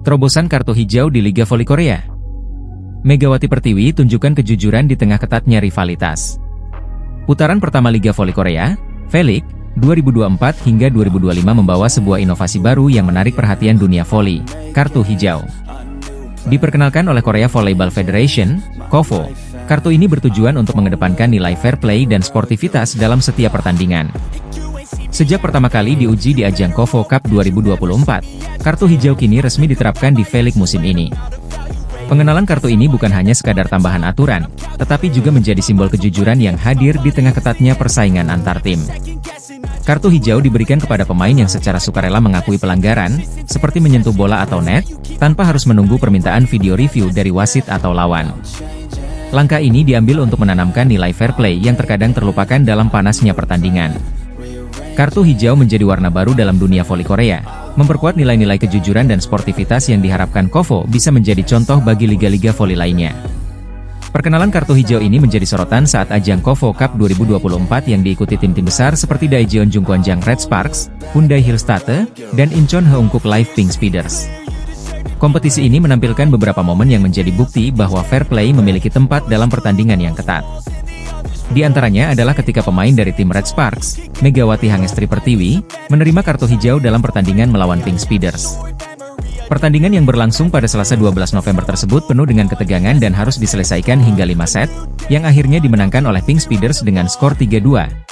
Terobosan kartu hijau di Liga Voli Korea. Megawati Pertiwi tunjukkan kejujuran di tengah ketatnya rivalitas. Putaran pertama Liga Voli Korea, V-League, 2024 hingga 2025 membawa sebuah inovasi baru yang menarik perhatian dunia voli, kartu hijau. Diperkenalkan oleh Korea Volleyball Federation, KOVO, kartu ini bertujuan untuk mengedepankan nilai fair play dan sportivitas dalam setiap pertandingan. Sejak pertama kali diuji di ajang KOVO Cup 2024, kartu hijau kini resmi diterapkan di V-League musim ini. Pengenalan kartu ini bukan hanya sekadar tambahan aturan, tetapi juga menjadi simbol kejujuran yang hadir di tengah ketatnya persaingan antar tim. Kartu hijau diberikan kepada pemain yang secara sukarela mengakui pelanggaran, seperti menyentuh bola atau net, tanpa harus menunggu permintaan video review dari wasit atau lawan. Langkah ini diambil untuk menanamkan nilai fair play yang terkadang terlupakan dalam panasnya pertandingan. Kartu hijau menjadi warna baru dalam dunia voli Korea, memperkuat nilai-nilai kejujuran dan sportivitas yang diharapkan KOVO bisa menjadi contoh bagi liga-liga voli lainnya. Perkenalan kartu hijau ini menjadi sorotan saat ajang KOVO Cup 2024 yang diikuti tim-tim besar seperti Daejeon Jungkwonjang Red Sparks, Hyundai Hillstate, dan Incheon Heungkuk Live Pink Speeders. Kompetisi ini menampilkan beberapa momen yang menjadi bukti bahwa fair play memiliki tempat dalam pertandingan yang ketat. Di antaranya adalah ketika pemain dari tim Red Sparks, Megawati Hangestri Pertiwi, menerima kartu hijau dalam pertandingan melawan Pink Speeders. Pertandingan yang berlangsung pada Selasa 12 November tersebut penuh dengan ketegangan dan harus diselesaikan hingga 5 set, yang akhirnya dimenangkan oleh Pink Speeders dengan skor 3-2,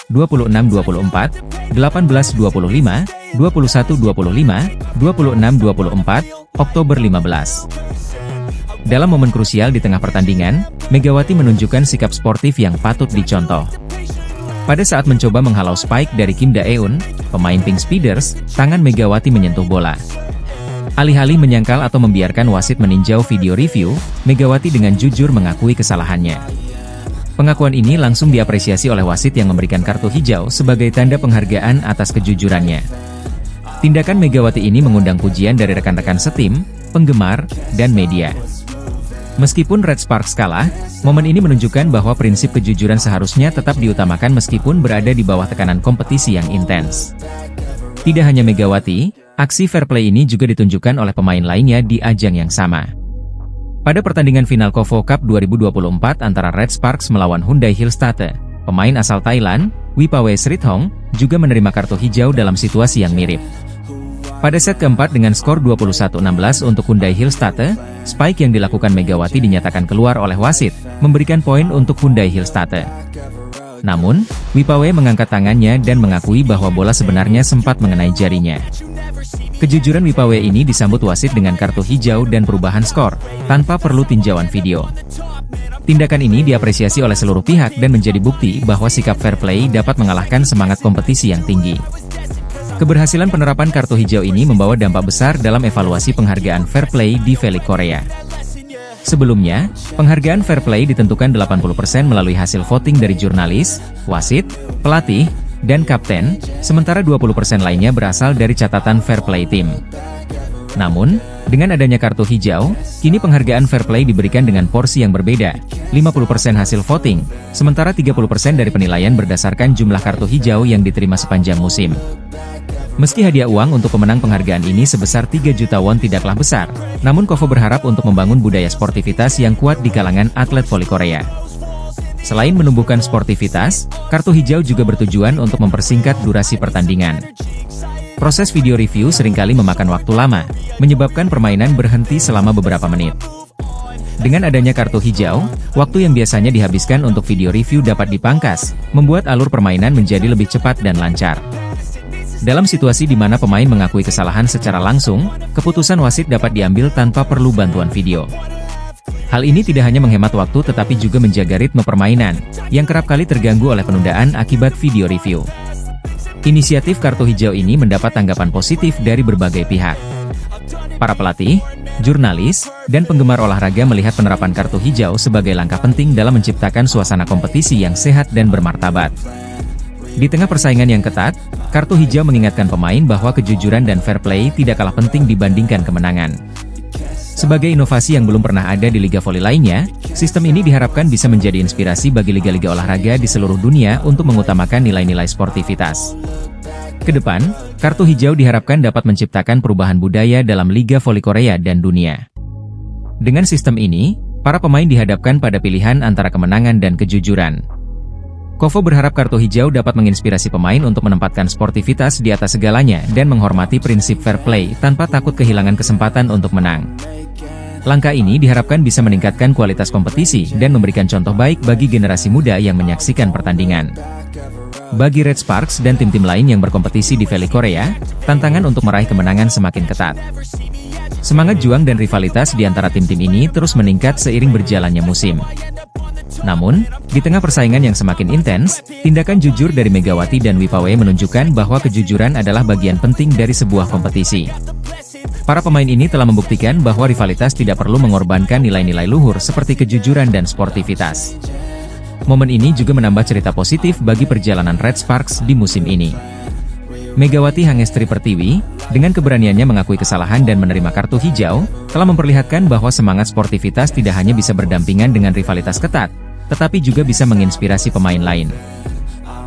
26-24, 18-25, 21-25, 26-24, Oktober 15. Dalam momen krusial di tengah pertandingan, Megawati menunjukkan sikap sportif yang patut dicontoh. Pada saat mencoba menghalau spike dari Kim Daeun, pemain Pink Speeders, tangan Megawati menyentuh bola. Alih-alih menyangkal atau membiarkan wasit meninjau video review, Megawati dengan jujur mengakui kesalahannya. Pengakuan ini langsung diapresiasi oleh wasit yang memberikan kartu hijau sebagai tanda penghargaan atas kejujurannya. Tindakan Megawati ini mengundang pujian dari rekan-rekan setim, penggemar, dan media. Meskipun Red Sparks kalah, momen ini menunjukkan bahwa prinsip kejujuran seharusnya tetap diutamakan meskipun berada di bawah tekanan kompetisi yang intens. Tidak hanya Megawati, aksi fair play ini juga ditunjukkan oleh pemain lainnya di ajang yang sama. Pada pertandingan final KOVO Cup 2024 antara Red Sparks melawan Hyundai Hillstate, pemain asal Thailand, Wipawe Srithong, juga menerima kartu hijau dalam situasi yang mirip. Pada set keempat dengan skor 21-16 untuk Hyundai Hillstate, spike yang dilakukan Megawati dinyatakan keluar oleh wasit, memberikan poin untuk Hyundai Hillstate. Namun, Wipawe mengangkat tangannya dan mengakui bahwa bola sebenarnya sempat mengenai jarinya. Kejujuran Wipawe ini disambut wasit dengan kartu hijau dan perubahan skor, tanpa perlu tinjauan video. Tindakan ini diapresiasi oleh seluruh pihak dan menjadi bukti bahwa sikap fair play dapat mengalahkan semangat kompetisi yang tinggi. Keberhasilan penerapan kartu hijau ini membawa dampak besar dalam evaluasi penghargaan fair play di V-League Korea. Sebelumnya, penghargaan fair play ditentukan 80% melalui hasil voting dari jurnalis, wasit, pelatih, dan kapten, sementara 20% lainnya berasal dari catatan fair play tim. Namun, dengan adanya kartu hijau, kini penghargaan fair play diberikan dengan porsi yang berbeda, 50% hasil voting, sementara 30% dari penilaian berdasarkan jumlah kartu hijau yang diterima sepanjang musim. Meski hadiah uang untuk pemenang penghargaan ini sebesar 3 juta won tidaklah besar, namun KOVO berharap untuk membangun budaya sportivitas yang kuat di kalangan atlet voli Korea. Selain menumbuhkan sportivitas, kartu hijau juga bertujuan untuk mempersingkat durasi pertandingan. Proses video review seringkali memakan waktu lama, menyebabkan permainan berhenti selama beberapa menit. Dengan adanya kartu hijau, waktu yang biasanya dihabiskan untuk video review dapat dipangkas, membuat alur permainan menjadi lebih cepat dan lancar. Dalam situasi di mana pemain mengakui kesalahan secara langsung, keputusan wasit dapat diambil tanpa perlu bantuan video. Hal ini tidak hanya menghemat waktu tetapi juga menjaga ritme permainan, yang kerap kali terganggu oleh penundaan akibat video review. Inisiatif kartu hijau ini mendapat tanggapan positif dari berbagai pihak. Para pelatih, jurnalis, dan penggemar olahraga melihat penerapan kartu hijau sebagai langkah penting dalam menciptakan suasana kompetisi yang sehat dan bermartabat. Di tengah persaingan yang ketat, kartu hijau mengingatkan pemain bahwa kejujuran dan fair play tidak kalah penting dibandingkan kemenangan. Sebagai inovasi yang belum pernah ada di liga voli lainnya, sistem ini diharapkan bisa menjadi inspirasi bagi liga-liga olahraga di seluruh dunia untuk mengutamakan nilai-nilai sportivitas. Kedepan, kartu hijau diharapkan dapat menciptakan perubahan budaya dalam Liga Voli Korea dan dunia. Dengan sistem ini, para pemain dihadapkan pada pilihan antara kemenangan dan kejujuran. Kovo berharap kartu hijau dapat menginspirasi pemain untuk menempatkan sportivitas di atas segalanya dan menghormati prinsip fair play tanpa takut kehilangan kesempatan untuk menang. Langkah ini diharapkan bisa meningkatkan kualitas kompetisi dan memberikan contoh baik bagi generasi muda yang menyaksikan pertandingan. Bagi Red Sparks dan tim-tim lain yang berkompetisi di Voli Korea, tantangan untuk meraih kemenangan semakin ketat. Semangat juang dan rivalitas di antara tim-tim ini terus meningkat seiring berjalannya musim. Namun, di tengah persaingan yang semakin intens, tindakan jujur dari Megawati dan Wipawe menunjukkan bahwa kejujuran adalah bagian penting dari sebuah kompetisi. Para pemain ini telah membuktikan bahwa rivalitas tidak perlu mengorbankan nilai-nilai luhur seperti kejujuran dan sportivitas. Momen ini juga menambah cerita positif bagi perjalanan Red Sparks di musim ini. Megawati Hangestri Pertiwi, dengan keberaniannya mengakui kesalahan dan menerima kartu hijau, telah memperlihatkan bahwa semangat sportivitas tidak hanya bisa berdampingan dengan rivalitas ketat, tetapi juga bisa menginspirasi pemain lain.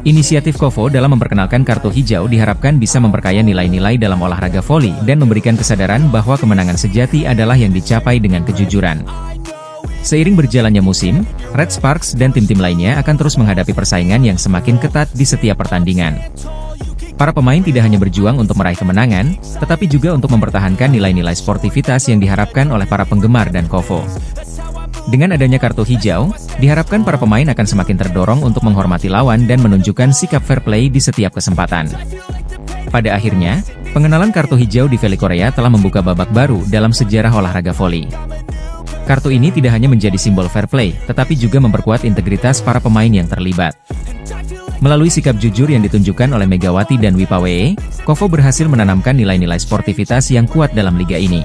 Inisiatif Kovo dalam memperkenalkan kartu hijau diharapkan bisa memperkaya nilai-nilai dalam olahraga voli dan memberikan kesadaran bahwa kemenangan sejati adalah yang dicapai dengan kejujuran. Seiring berjalannya musim, Red Sparks dan tim-tim lainnya akan terus menghadapi persaingan yang semakin ketat di setiap pertandingan. Para pemain tidak hanya berjuang untuk meraih kemenangan, tetapi juga untuk mempertahankan nilai-nilai sportivitas yang diharapkan oleh para penggemar dan Kovo. Dengan adanya kartu hijau, diharapkan para pemain akan semakin terdorong untuk menghormati lawan dan menunjukkan sikap fair play di setiap kesempatan. Pada akhirnya, pengenalan kartu hijau di Voli Korea telah membuka babak baru dalam sejarah olahraga voli. Kartu ini tidak hanya menjadi simbol fair play, tetapi juga memperkuat integritas para pemain yang terlibat. Melalui sikap jujur yang ditunjukkan oleh Megawati dan Wipawe, Kovo berhasil menanamkan nilai-nilai sportivitas yang kuat dalam liga ini.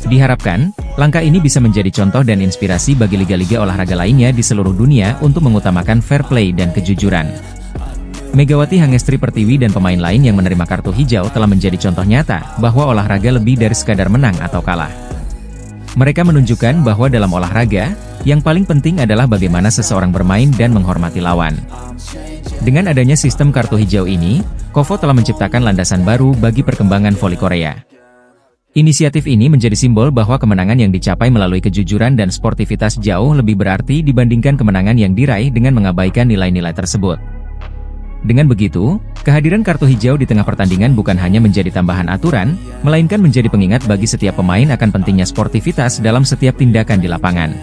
Diharapkan, langkah ini bisa menjadi contoh dan inspirasi bagi liga-liga olahraga lainnya di seluruh dunia untuk mengutamakan fair play dan kejujuran. Megawati Hangestri Pertiwi dan pemain lain yang menerima kartu hijau telah menjadi contoh nyata bahwa olahraga lebih dari sekadar menang atau kalah. Mereka menunjukkan bahwa dalam olahraga, yang paling penting adalah bagaimana seseorang bermain dan menghormati lawan. Dengan adanya sistem kartu hijau ini, Kovo telah menciptakan landasan baru bagi perkembangan voli Korea. Inisiatif ini menjadi simbol bahwa kemenangan yang dicapai melalui kejujuran dan sportivitas jauh lebih berarti dibandingkan kemenangan yang diraih dengan mengabaikan nilai-nilai tersebut. Dengan begitu, kehadiran kartu hijau di tengah pertandingan bukan hanya menjadi tambahan aturan, melainkan menjadi pengingat bagi setiap pemain akan pentingnya sportivitas dalam setiap tindakan di lapangan.